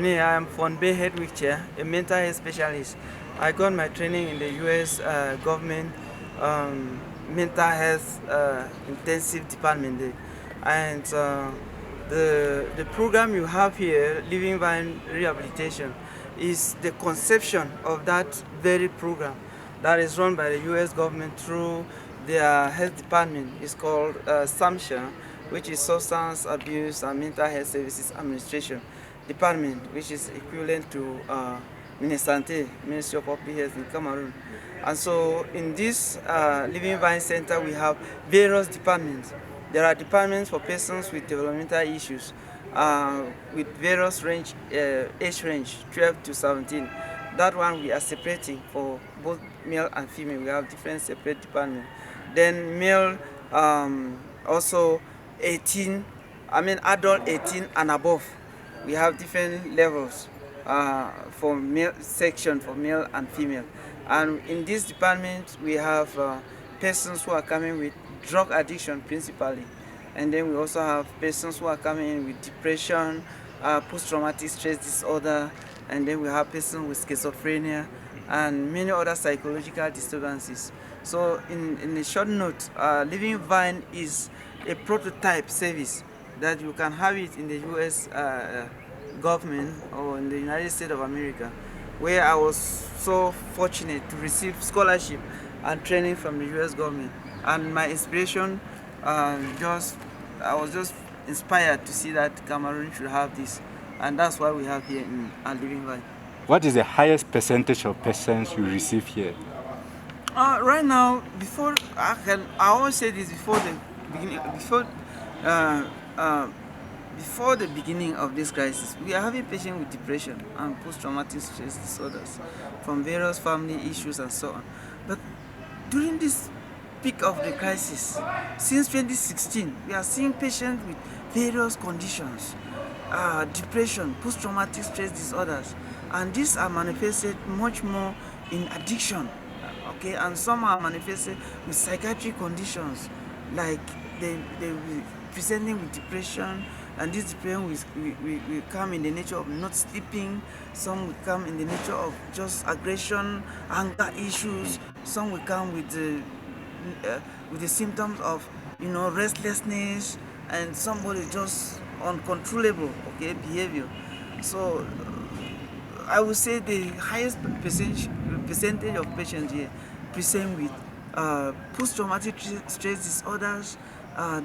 I am Von B. Hedwig Chair, a mental health specialist. I got my training in the U.S. Government mental health intensive department there. And the program you have here, Living Vine Rehabilitation, is the conception of that very program that is run by the U.S. government through their health department. It's called SAMHSA, which is Substance Abuse and Mental Health Services Administration Department, which is equivalent to Minisante, Ministry of Public Health in Cameroon. And so in this Living Vine Center, we have various departments. There are departments for persons with developmental issues with various age range, 12 to 17. That one we are separating for both male and female. We have different separate departments. Then male also 18, adult 18 and above. We have different levels for male section for male and female. And in this department, we have persons who are coming with drug addiction principally. And then we also have persons who are coming in with depression, post-traumatic stress disorder, and then we have persons with schizophrenia and many other psychological disturbances. So in a short note, Living Vine is a prototype service that you can have it in the US government or in the United States of America, where I was so fortunate to receive scholarship and training from the US government. And my inspiration, I was just inspired to see that Cameroon should have this. And that's why we have here in Living Vine. What is the highest percentage of patients you receive here? Right now, I always say this before the beginning, before the beginning of this crisis, we are having patients with depression and post-traumatic stress disorders from various family issues and so on. But during this peak of the crisis, since 2016, we are seeing patients with various conditions, depression, post-traumatic stress disorders, and these are manifested much more in addiction, okay, and some are manifested with psychiatric conditions, like they will presenting with depression, and this depression will come in the nature of not sleeping, some will come in the nature of just aggression, anger issues, some will come with the symptoms of restlessness, and somebody just uncontrollable, okay, behavior. So I would say the highest percentage of patients here present with post-traumatic stress disorders,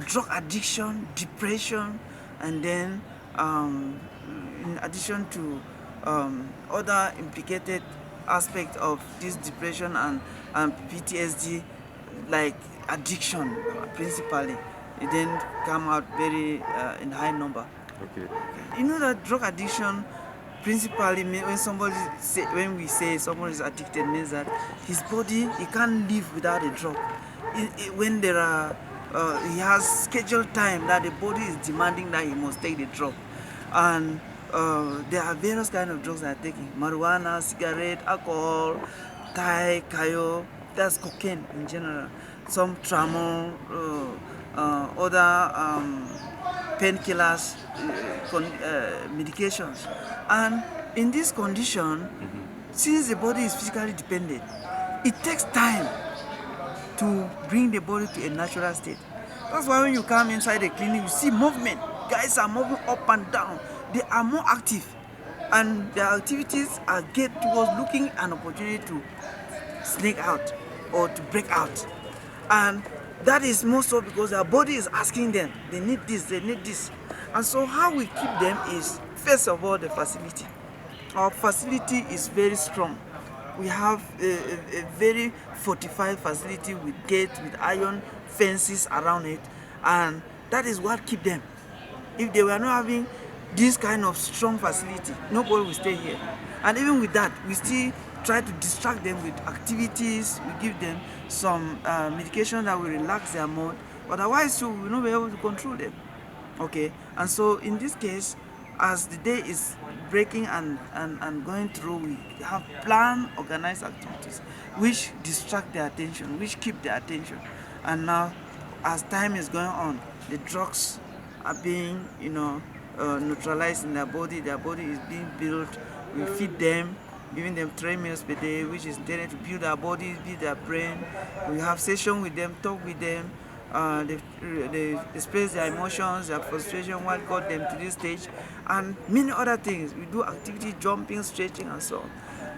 drug addiction, depression, and then in addition to other implicated aspects of this depression and PTSD, like addiction principally, it then come out very in high number. Okay. You know that drug addiction principally when we say someone is addicted, means that his body, he can't live without a drug. When there are he has scheduled time that the body is demanding that he must take the drug, and there are various kind of drugs that are taking: marijuana, cigarette, alcohol, Thai, kayo, that's cocaine in general, some tramadol, other painkillers, medications. And in this condition, since the body is physically dependent, it takes time to bring the body to a natural state. That's why when you come inside the clinic, you see movement. Guys are moving up and down. They are more active, and their activities are geared towards looking an opportunity to sneak out or to break out. And that is most so because their body is asking them, they need this, they need this. And so how we keep them is, first of all, the facility. Our facility is very strong. We have a very fortified facility with gates, with iron fences around it, and that is what keep them. If they were not having this kind of strong facility, nobody will stay here. And even with that, we still try to distract them with activities. We give them some medication that will relax their mood. Otherwise, we will not be able to control them. Okay, and so in this case, as the day is breaking and going through, we have planned, organized activities which distract their attention, which keep their attention. And now, as time is going on, the drugs are being, neutralized in their body is being built. We feed them, giving them 3 meals per day, which is intended to build their bodies, build their brain. We have sessions with them, talk with them. They express their emotions, their frustration, what got them to this stage, and many other things. We do activity, jumping, stretching, and so on.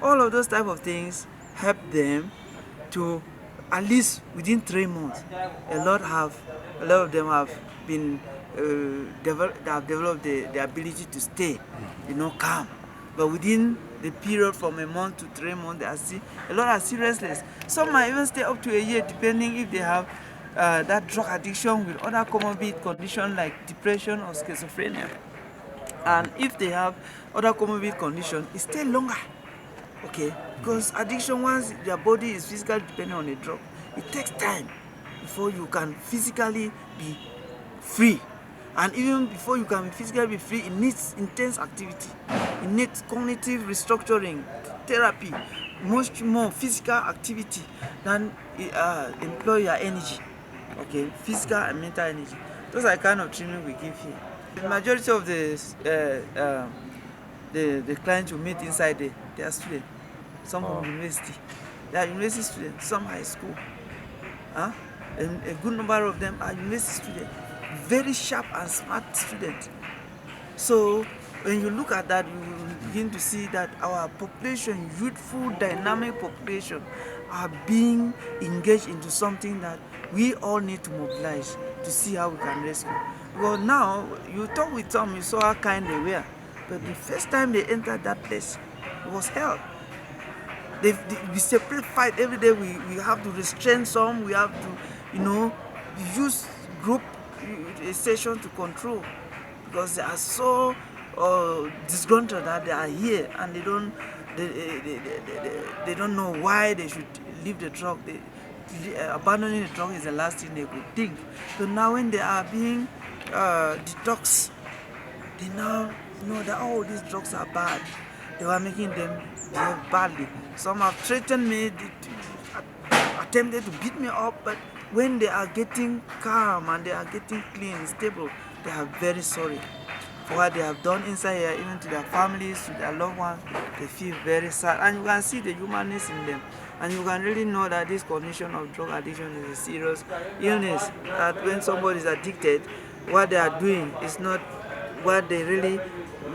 All of those type of things help them to, at least within 3 months, a lot of them have been have developed the ability to stay, calm. But within the period from a month to 3 months, a lot are still restless. Some might even stay up to a year, depending if they have that drug addiction with other comorbid conditions like depression or schizophrenia. And if they have other comorbid conditions, it stays longer. Okay, because addiction, once their body is physically dependent on a drug, it takes time before you can physically be free. And even before you can physically be free, it needs intense activity. It needs cognitive restructuring, therapy, much more physical activity than employ your energy. Okay, physical and mental energy. Those are the kind of treatment we give here. The majority of the clients you meet inside there, they are students. Some from university. They are university students, some high school. And a good number of them are university students. Very sharp and smart students. So when you look at that, you will begin to see that our population, youthful, dynamic population, are being engaged into something that we all need to mobilize to see how we can rescue. Because now, you talk with some, you saw how kind they were. But the first time they entered that place, it was hell. We separate fight every day. We have to restrain some. We have to, use group session to control, because they are so disgruntled that they are here and they don't know why they should leave the drug. Abandoning the drug is the last thing they could think. So now when they are being detoxed, they now know that these drugs are bad. They were making them behave badly. Some have threatened me, attempted to beat me up, but when they are getting calm and they are getting clean, stable, they are very sorry for what they have done inside here, even to their families, to their loved ones. They feel very sad, and you can see the humanness in them. And you can really know that this condition of drug addiction is a serious illness. That when somebody is addicted, what they are doing is not what they really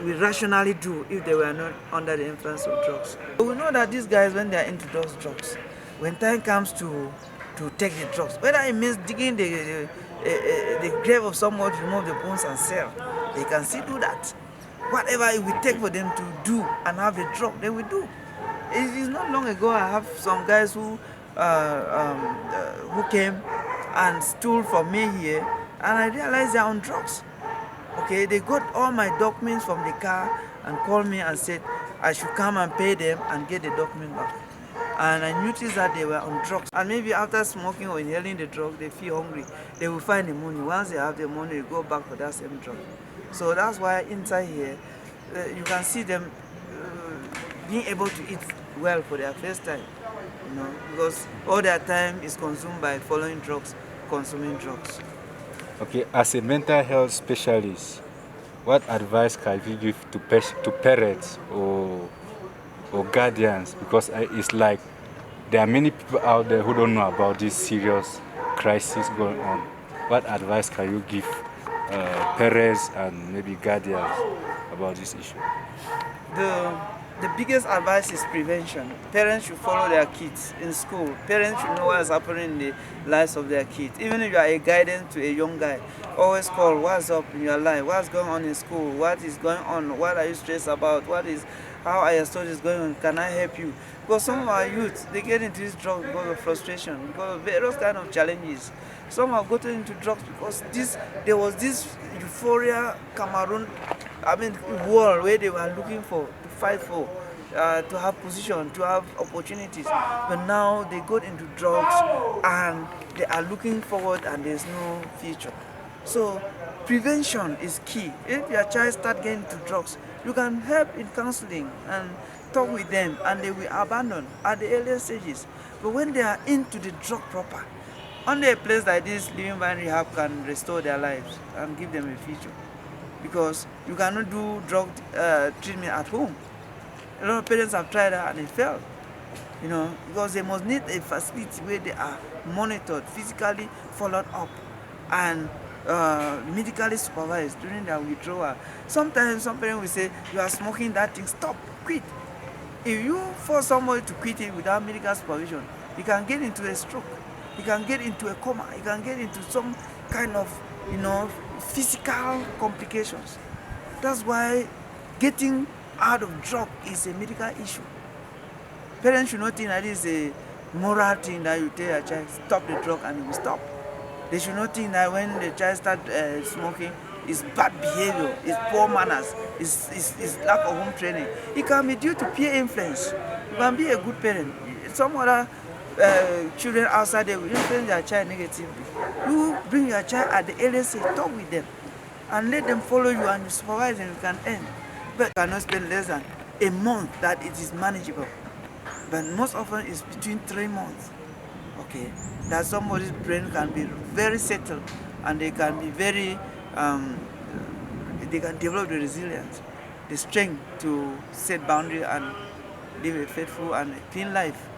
will rationally do if they were not under the influence of drugs. So we know that these guys, when they are into those drugs, when time comes to take the drugs, whether it means digging the grave of someone to remove the bones and sell, they can still do that. Whatever it will take for them to do and have the drug, they will do. It is not long ago I have some guys who came and stole from me here, and I realized they're on drugs. Okay, they got all my documents from the car and called me and said I should come and pay them and get the document back. And I noticed that they were on drugs. And maybe after smoking or inhaling the drug, they feel hungry. They will find the money. Once they have the money, they go back for that same drug. So that's why inside here, you can see them being able to eat well for their first time. Because all their time is consumed by following drugs, consuming drugs. Okay, as a mental health specialist, what advice can you give to parents or guardians? Because it's like there are many people out there who don't know about this serious crisis going on. What advice can you give parents and maybe guardians about this issue? The biggest advice is prevention. Parents should follow their kids in school. Parents should know what is happening in the lives of their kids. Even if you are a guidance to a young guy, always call what's up in your life, what's going on in school, what is going on, what are you stressed about, how are your studies going on, can I help you? Because some of our youth, they get into this drug because of frustration, because of various kind of challenges. Some have gotten into drugs because there was this euphoria Cameroon, world where they were looking for, to fight for, to have position, to have opportunities. But now they got into drugs and they are looking forward and there's no future. So prevention is key. If your child starts getting into drugs, you can help in counseling and talk with them, and they will abandon at the earliest stages. But when they are into the drug proper, only a place like this, Living Vine Rehab, can restore their lives and give them a future. because you cannot do drug treatment at home. A lot of parents have tried that and it failed, because they must need a facility where they are monitored, physically followed up, and medically supervised during their withdrawal. Sometimes some parents will say, you are smoking that thing, stop, quit. If you force somebody to quit it without medical supervision, you can get into a stroke, you can get into a coma, you can get into some kind of physical complications. That's why getting out of drug is a medical issue. Parents should not think that it is a moral thing that you tell your child, stop the drug, and it will stop. They should not think that when the child starts smoking, it's bad behavior, it's poor manners, it's lack of home training. It can be due to peer influence. You can be a good parent. Some other children outside there will influence their child negatively. You bring your child at the earliest age, talk with them, and let them follow you, and you supervise them. You can end. But you cannot spend less than a month that it is manageable. But most often it's between 3 months. Okay, that somebody's brain can be very settled, and they can be very, they can develop the resilience, the strength to set boundaries and live a faithful and a clean life.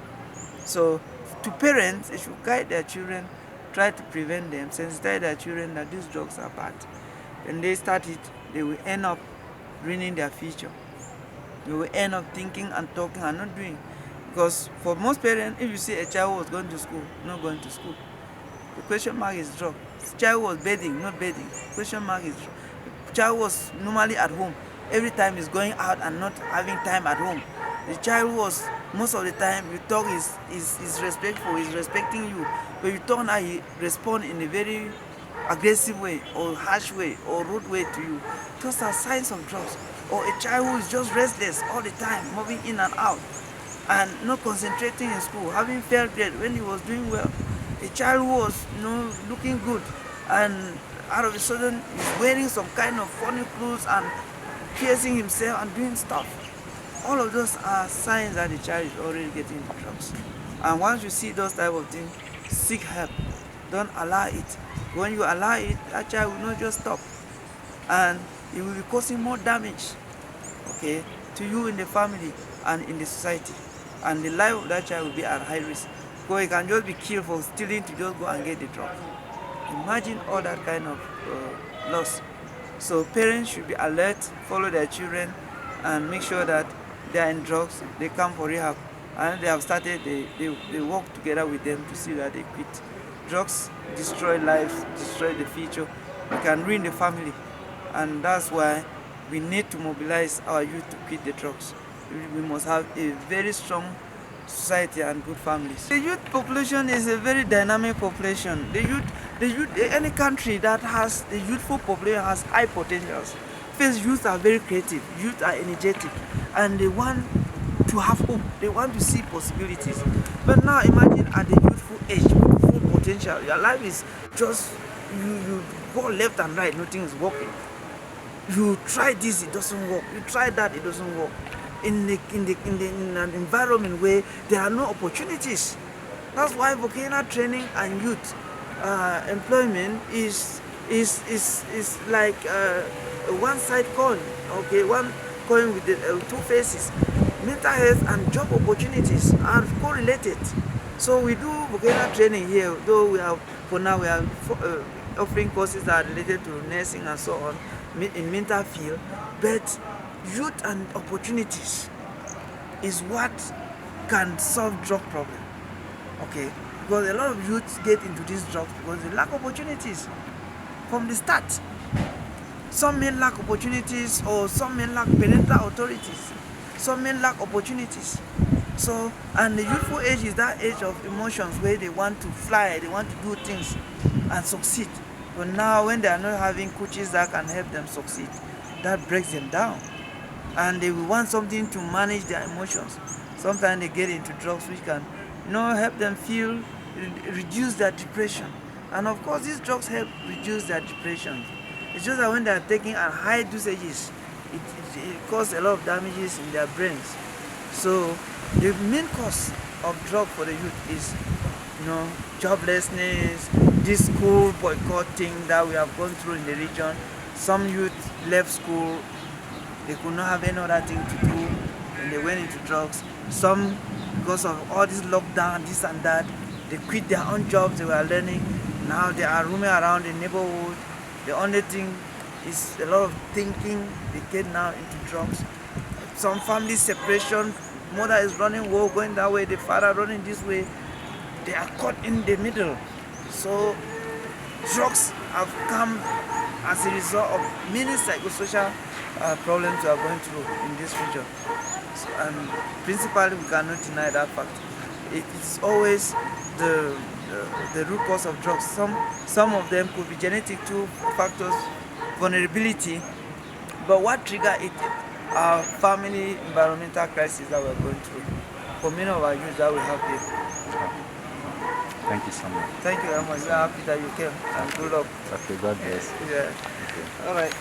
So, to parents, they should guide their children, try to prevent them, sensitize their children that these drugs are bad. When they start it, they will end up ruining their future. They will end up thinking and talking and not doing. Because for most parents, if you see a child who was going to school, not going to school, the question mark is drug. The child was bathing, not bathing, question mark is drug. The child was normally at home, every time is going out and not having time at home. The child was, most of the time, you talk is respectful, is respecting you, but you talk now, he respond in a very aggressive way, or harsh way, or rude way to you. Those are signs of drugs. Or a child who is just restless all the time, moving in and out, and not concentrating in school, having failed grade when he was doing well. A child who was looking good, and out of a sudden he's wearing some kind of funny clothes and piercing himself and doing stuff. All of those are signs that the child is already getting into drugs. And once you see those type of things, seek help. Don't allow it. When you allow it, that child will not just stop, and it will be causing more damage, okay, to you in the family and in the society. And the life of that child will be at high risk, because he can just be killed for stealing to just go and get the drug. Imagine all that kind of loss. So parents should be alert, follow their children, and make sure that they are in drugs, they come for rehab, and they have started, they work together with them to see that they quit. Drugs destroy lives, destroy the future, it can ruin the family, and that's why we need to mobilize our youth to quit the drugs. We must have a very strong society and good families. The youth population is a very dynamic population. The youth, any country that has the youthful population has high potentials. First, youth are very creative, youth are energetic, and they want to have hope, they want to see possibilities. But now imagine at the youthful age, with full potential, your life is just, you go left and right, nothing is working. You try this, it doesn't work. You try that, it doesn't work. In an environment where there are no opportunities. That's why vocational training and youth employment is like a one-side coin. Okay, one coin with two faces. Mental health and job opportunities are correlated. So we do vocational training here, though we are offering courses that are related to nursing and so on in mental field, but youth and opportunities is what can solve drug problem. Okay, because a lot of youths get into these drugs because they lack opportunities from the start. Some men lack opportunities, or some men lack parental authorities. Some men lack opportunities. So, and the youthful age is that age of emotions where they want to fly, they want to do things and succeed. But now when they are not having coaches that can help them succeed, that breaks them down. And they will want something to manage their emotions. Sometimes they get into drugs which can help them feel, reduce their depression. And of course these drugs help reduce their depression. It's just that when they are taking at high dosages, it causes a lot of damages in their brains. So the main cause of drug for the youth is joblessness, this school boycott thing that we have gone through in the region, Some youth left school, they could not have any other thing to do, and they went into drugs. Some, because of all this lockdown, this and that, they quit their own jobs they were learning. Now they are roaming around the neighborhood. The only thing is a lot of thinking. They get now into drugs. Some family separation, mother is running war, going that way, the father running this way. They are caught in the middle. So drugs have come as a result of many psychosocial problems we are going through in this region. So, and principally, we cannot deny that fact. It is always the, the root cause of drugs. Some of them could be genetic too, factors, vulnerability. But what trigger it? Our family environmental crisis that we're going through. For many of our youth that we have here. Thank you so much. Thank you very much. We are happy that you came, and good luck. Okay, God bless. Yeah. Okay. All right.